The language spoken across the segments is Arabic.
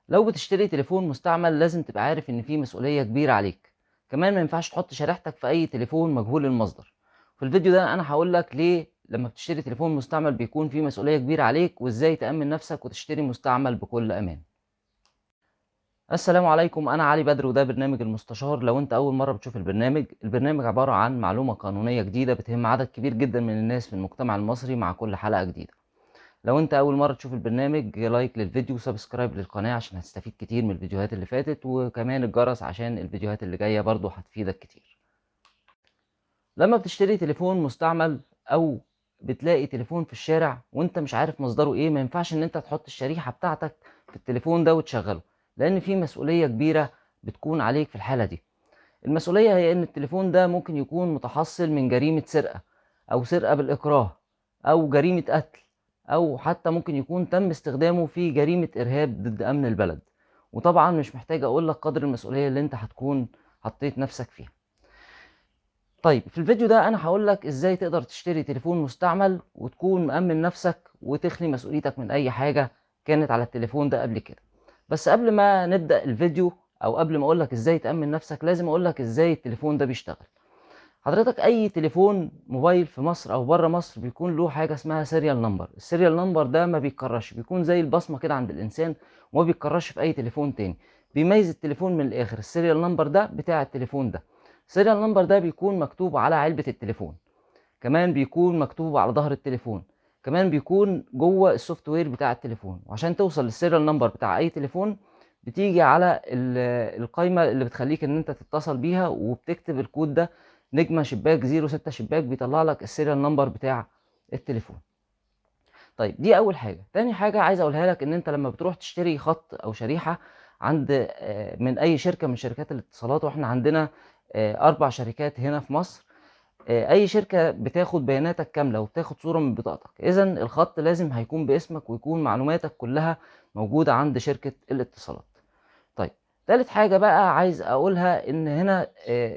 لو بتشتري تليفون مستعمل لازم تبقى عارف ان في مسؤولية كبيرة عليك. كمان ما ينفعش تحط شريحتك في اي تليفون مجهول المصدر. في الفيديو ده انا هقول لك ليه لما بتشتري تليفون مستعمل بيكون في مسؤولية كبيرة عليك، وازاي تأمن نفسك وتشتري مستعمل بكل امان. السلام عليكم، انا علي بدر وده برنامج المستشار. لو انت اول مرة بتشوف البرنامج عبارة عن معلومة قانونية جديدة بتهم عدد كبير جدا من الناس في المجتمع المصري مع كل حلقة جديدة. لو انت اول مرة تشوف البرنامج، لايك للفيديو وسبسكرايب للقناة عشان هتستفيد كتير من الفيديوهات اللي فاتت، وكمان الجرس عشان الفيديوهات اللي جاية برضو هتفيدك كتير. لما بتشتري تليفون مستعمل او بتلاقي تليفون في الشارع وانت مش عارف مصدره ايه، ما ينفعش ان انت تحط الشريحة بتاعتك في التليفون ده وتشغله، لان في مسؤولية كبيرة بتكون عليك في الحالة دي. المسؤولية هي ان التليفون ده ممكن يكون متحصل من جريمة سرقة، او سرقة بالاكراه، او جريمة قتل، او حتى ممكن يكون تم استخدامه في جريمة ارهاب ضد امن البلد. وطبعا مش محتاج اقول لك قدر المسؤولية اللي انت هتكون حطيت نفسك فيها. طيب في الفيديو ده انا هقول لك ازاي تقدر تشتري تليفون مستعمل وتكون مأمن نفسك وتخلي مسؤوليتك من اي حاجة كانت على التليفون ده قبل كده. بس قبل ما نبدأ الفيديو، او قبل ما اقول لك ازاي تأمن نفسك، لازم اقول لك ازاي التليفون ده بيشتغل. حضرتك اي تليفون موبايل في مصر او بره مصر بيكون له حاجه اسمها سيريال نمبر. السيريال نمبر ده ما بيتكررش، بيكون زي البصمه كده عند الانسان وما بيتكررش في اي تليفون تاني. بيميز التليفون من الاخر السيريال نمبر ده بتاع التليفون ده. السيريال نمبر ده بيكون مكتوب على علبه التليفون، كمان بيكون مكتوب على ظهر التليفون، كمان بيكون جوه السوفت وير بتاع التليفون. وعشان توصل للسيريال نمبر بتاع اي تليفون بتيجي على القايمه اللي بتخليك ان انت تتصل بيها، وبتكتب الكود ده نجمه شباك 06 شباك، بيطلع لك السيريال نمبر بتاع التليفون. طيب دي اول حاجه. تاني حاجه عايز اقولها لك ان انت لما بتروح تشتري خط او شريحه عند من اي شركه من شركات الاتصالات، واحنا عندنا 4 شركات هنا في مصر. اي شركه بتاخد بياناتك كامله وبتاخد صوره من بطاقتك، اذا الخط لازم هيكون باسمك ويكون معلوماتك كلها موجوده عند شركه الاتصالات. طيب تالت حاجه بقى عايز اقولها ان هنا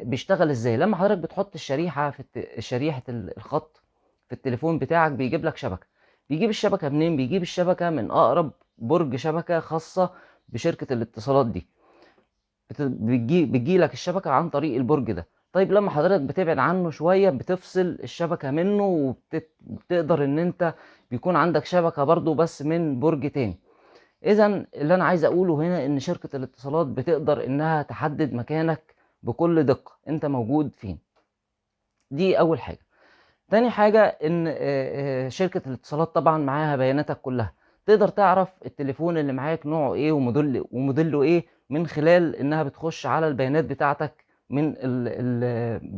بيشتغل ازاي. لما حضرتك بتحط الشريحه في شريحه الخط في التليفون بتاعك بيجيب لك شبكه. بيجيب الشبكه منين؟ بيجيب الشبكه من اقرب برج شبكه خاصه بشركه الاتصالات دي. بتجي لك الشبكة عن طريق البرج ده. طيب لما حضرتك بتبعد عنه شوية بتفصل الشبكة منه، وبتقدر ان انت بيكون عندك شبكة برضو بس من برج تاني. اذا اللي انا عايز اقوله هنا ان شركة الاتصالات بتقدر انها تحدد مكانك بكل دقة انت موجود فين. دي اول حاجة. تاني حاجة ان شركة الاتصالات طبعا معاها بياناتك كلها. تقدر تعرف التليفون اللي معاك نوعه ايه وموديله ايه من خلال انها بتخش على البيانات بتاعتك من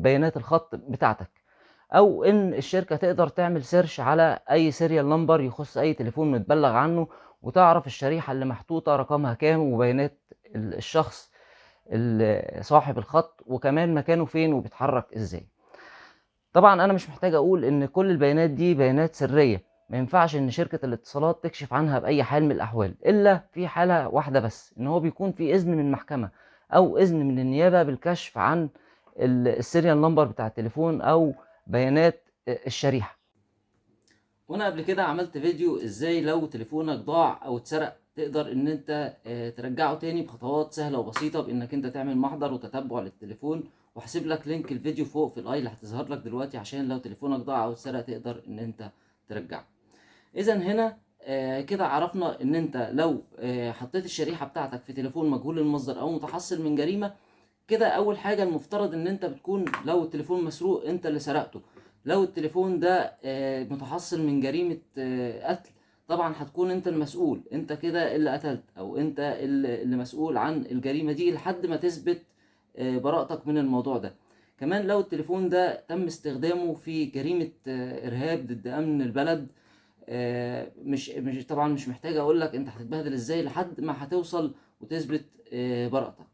بيانات الخط بتاعتك. او ان الشركة تقدر تعمل سيرش على اي سيريال نمبر يخص اي تليفون متبلغ عنه، وتعرف الشريحة اللي محطوطة رقمها كام وبيانات الشخص صاحب الخط، وكمان مكانه فين وبيتحرك ازاي. طبعا انا مش محتاج اقول ان كل البيانات دي بيانات سرية، ما ينفعش ان شركة الاتصالات تكشف عنها باي حال من الاحوال، الا في حالة واحدة بس، ان هو بيكون في اذن من المحكمة او اذن من النيابة بالكشف عن السيريال نمبر بتاع التليفون او بيانات الشريحة. وانا قبل كده عملت فيديو ازاي لو تليفونك ضاع او اتسرق تقدر ان انت ترجعه تاني بخطوات سهلة وبسيطة، بانك انت تعمل محضر وتتبع للتليفون. وهسيب لك لينك الفيديو فوق في الاي اللي هتظهر لك دلوقتي، عشان لو تليفونك ضاع او اتسرق تقدر ان انت ترجعه. اذا هنا كده عرفنا ان انت لو حطيت الشريحة بتاعتك في تليفون مجهول المصدر او متحصل من جريمة، كده اول حاجه المفترض ان انت بتكون، لو التليفون مسروق انت اللي سرقته. لو التليفون ده متحصل من جريمه قتل، طبعا هتكون انت المسؤول، انت كده اللي قتلت، او انت اللي مسؤول عن الجريمه دي لحد ما تثبت براءتك من الموضوع ده. كمان لو التليفون ده تم استخدامه في جريمه ارهاب ضد امن البلد، مش طبعا مش محتاج اقول لك انت هتتبهدل ازاي لحد ما هتوصل وتثبت براءتك.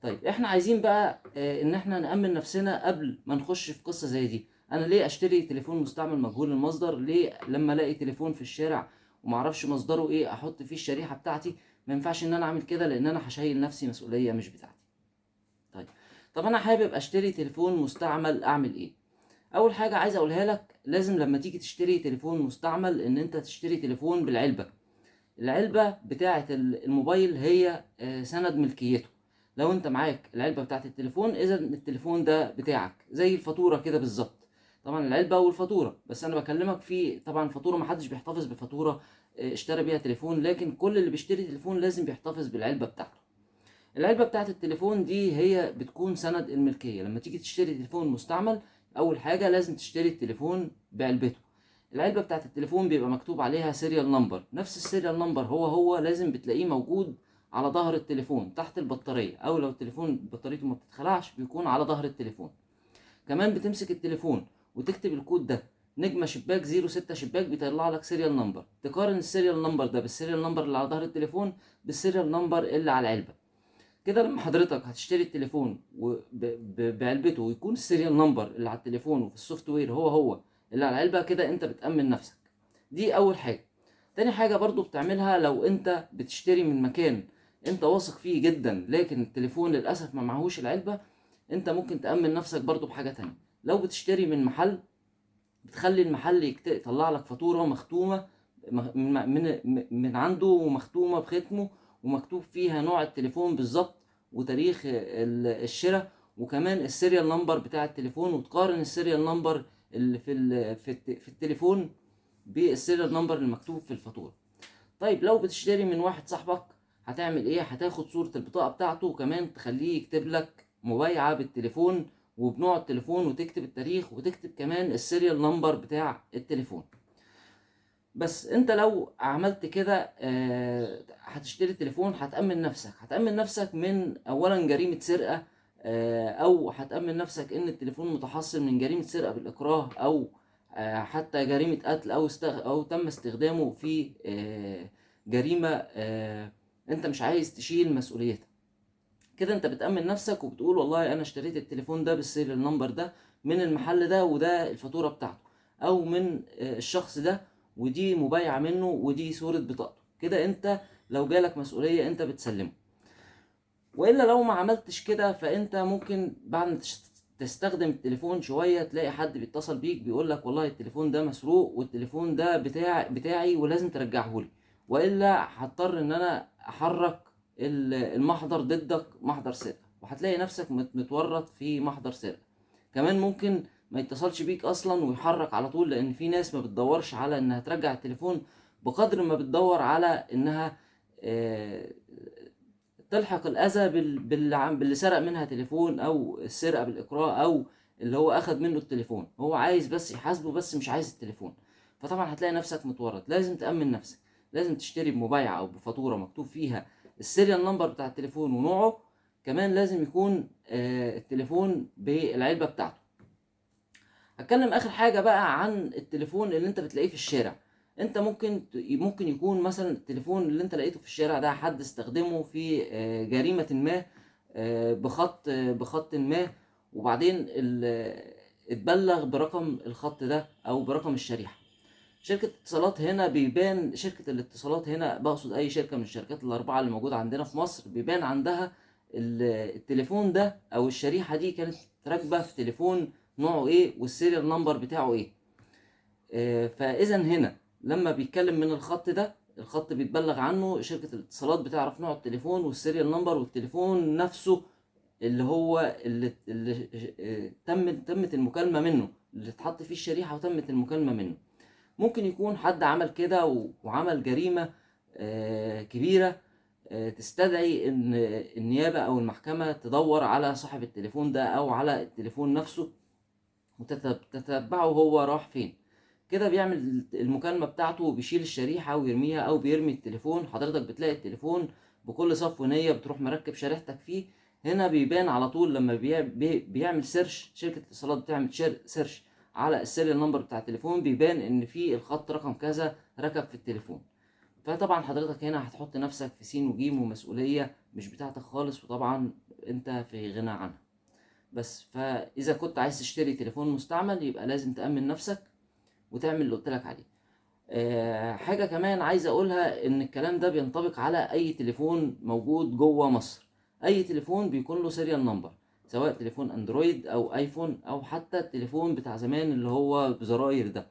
طيب احنا عايزين بقى ان احنا نأمن نفسنا قبل ما نخش في قصة زي دي. انا ليه اشتري تليفون مستعمل مجهول المصدر؟ ليه لما الاقي تليفون في الشارع ومعرفش مصدره ايه احط فيه الشريحة بتاعتي؟ ما ينفعش ان انا اعمل كده، لان انا هشيل نفسي مسؤولية مش بتاعتي. طيب، طب انا حابب اشتري تليفون مستعمل، اعمل ايه؟ اول حاجة عايز اقولها لك، لازم لما تيجي تشتري تليفون مستعمل ان انت تشتري تليفون بالعلبة. العلبة بتاعة الموبايل هي سند ملكيته. لو انت معاك العلبة بتاعة التليفون اذا التليفون ده بتاعك، زي الفاتورة كده بالظبط. طبعا العلبة والفاتورة، بس انا بكلمك في طبعا فاتورة، محدش بيحتفظ بفاتورة اشترى بيها تليفون، لكن كل اللي بيشتري تليفون لازم بيحتفظ بالعلبة بتاعته. العلبة بتاعة التليفون دي هي بتكون سند الملكية. لما تيجي تشتري تليفون مستعمل، اول حاجة لازم تشتري التليفون بعلبته. العلبة بتاعة التليفون بيبقى مكتوب عليها سيريال نمبر، نفس السيريال نمبر هو لازم بتلاقيه موجود على ظهر التليفون تحت البطارية، او لو التليفون بطاريته ما بتتخلعش بيكون على ظهر التليفون. كمان بتمسك التليفون وتكتب الكود ده، نجمة شباك 06 شباك، بيطلع لك سيريال نمبر. تقارن السيريال نمبر ده بالسيريال نمبر اللي على ظهر التليفون بالسيريال نمبر اللي على العلبة. كده لما حضرتك هتشتري التليفون بعلبته ويكون السيريال نمبر اللي على التليفون وفي السوفت وير هو اللي على العلبة، كده انت بتأمن نفسك. دي اول حاجة. تاني حاجة برضو بتعملها، لو انت بتشتري من مكان انت واثق فيه جدا لكن التليفون للأسف ما معهوش العلبة، انت ممكن تأمن نفسك برضو بحاجة تانية. لو بتشتري من محل، بتخلي المحل يطلع لك فاتورة مختومة من عنده ومختومة بختمه، ومكتوب فيها نوع التليفون بالظبط وتاريخ الشراء وكمان السيريال نمبر بتاع التليفون، وتقارن السيريال نمبر اللي في التليفون بالسيريال نمبر المكتوب في الفاتورة. طيب لو بتشتري من واحد صاحبك، هتعمل ايه؟ هتاخد صورة البطاقة بتاعته، وكمان تخليه يكتب لك مبايعة بالتليفون وبنوع التليفون، وتكتب التاريخ وتكتب كمان السيريال نمبر بتاع التليفون. بس انت لو عملت كده هتشتري تليفون، هتأمن نفسك من اولا جريمة سرقة، او هتأمن نفسك ان التليفون متحصن من جريمة سرقة بالإكراه، او حتى جريمة قتل، او تم استخدامه في جريمة انت مش عايز تشيل مسؤوليتها. كده انت بتأمن نفسك وبتقول والله انا اشتريت التليفون ده بالسيريال نمبر ده من المحل ده، وده الفاتورة بتاعته، او من الشخص ده، ودي مبايعة منه، ودي صورة بطاقته. كده انت لو جالك مسؤولية انت بتسلمه. والا لو ما عملتش كده، فانت ممكن بعد ما تستخدم التليفون شوية تلاقي حد بيتصل بيك بيقول لك والله التليفون ده مسروق، والتليفون ده بتاعي ولازم ترجعه لي، والا هضطر ان انا احرك المحضر ضدك، محضر سرقة، وهتلاقي نفسك متورط في محضر سرقة. كمان ممكن ما يتصلش بيك اصلا ويحرك على طول، لان في ناس ما بتدورش على انها ترجع التليفون بقدر ما بتدور على انها آه، تلحق الاذى باللي سرق منها تليفون، او السرقه بالاكراه، او اللي هو اخد منه التليفون. هو عايز بس يحاسبه، بس مش عايز التليفون. فطبعا هتلاقي نفسك متورط. لازم تأمن نفسك، لازم تشتري بمبايعة او بفاتورة مكتوب فيها السيريال نمبر بتاع التليفون ونوعه. كمان لازم يكون التليفون بالعلبة بتاعته. هتكلم اخر حاجة بقى عن التليفون اللي انت بتلاقيه في الشارع. انت ممكن يكون مثلا التليفون اللي انت لقيته في الشارع ده حد استخدمه في جريمة ما، بخط ما، وبعدين اتبلغ برقم الخط ده او برقم الشريحة. شركة اتصالات هنا بيبان، شركة الاتصالات هنا بقصد اي شركة من الشركات الاربعة اللي موجودة عندنا في مصر، بيبان عندها التليفون ده او الشريحة دي كانت راكبة في تليفون نوعه ايه والسيريال نمبر بتاعه ايه. فاذا هنا لما بيتكلم من الخط ده، الخط بيتبلغ عنه، شركة الاتصالات بتعرف نوع التليفون والسيريال نمبر والتليفون نفسه اللي تمت المكالمة منه، اللي اتحط فيه الشريحة وتمت المكالمة منه. ممكن يكون حد عمل كده وعمل جريمة كبيرة تستدعي ان النيابة او المحكمة تدور على صاحب التليفون ده او على التليفون نفسه وتتبعه هو راح فين. كده بيعمل المكالمة بتاعته وبيشيل الشريحة ويرميها او بيرمي التليفون. حضرتك بتلاقي التليفون بكل صفو نية، بتروح مركب شريحتك فيه. هنا بيبان على طول لما بيعمل سيرش، شركة الاتصالات بتعمل سيرش على السيريال نمبر بتاع التليفون، بيبان ان في الخط رقم كذا ركب في التليفون. فطبعا حضرتك هنا هتحط نفسك في سين وجيم ومسؤولية مش بتاعتك خالص، وطبعا انت في غنى عنها. بس فاذا كنت عايز تشتري تليفون مستعمل يبقى لازم تأمن نفسك وتعمل اللي قلت لك عليه. حاجة كمان عايز اقولها، ان الكلام ده بينطبق على اي تليفون موجود جوه مصر. اي تليفون بيكون له سيريال نمبر، سواء تليفون اندرويد او ايفون او حتى التليفون بتاع زمان اللي هو بزراير ده.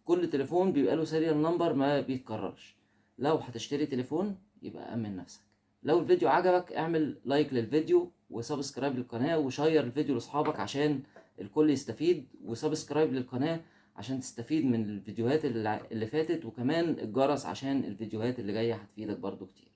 كل تليفون بيبقى له سيريال نمبر ما بيتكررش. لو هتشتري تليفون يبقى أمن نفسك. لو الفيديو عجبك اعمل لايك للفيديو وسبسكرايب للقناة وشير الفيديو لاصحابك عشان الكل يستفيد، وسبسكرايب للقناة عشان تستفيد من الفيديوهات اللي فاتت، وكمان الجرس عشان الفيديوهات اللي جاية هتفيدك برضو كتير.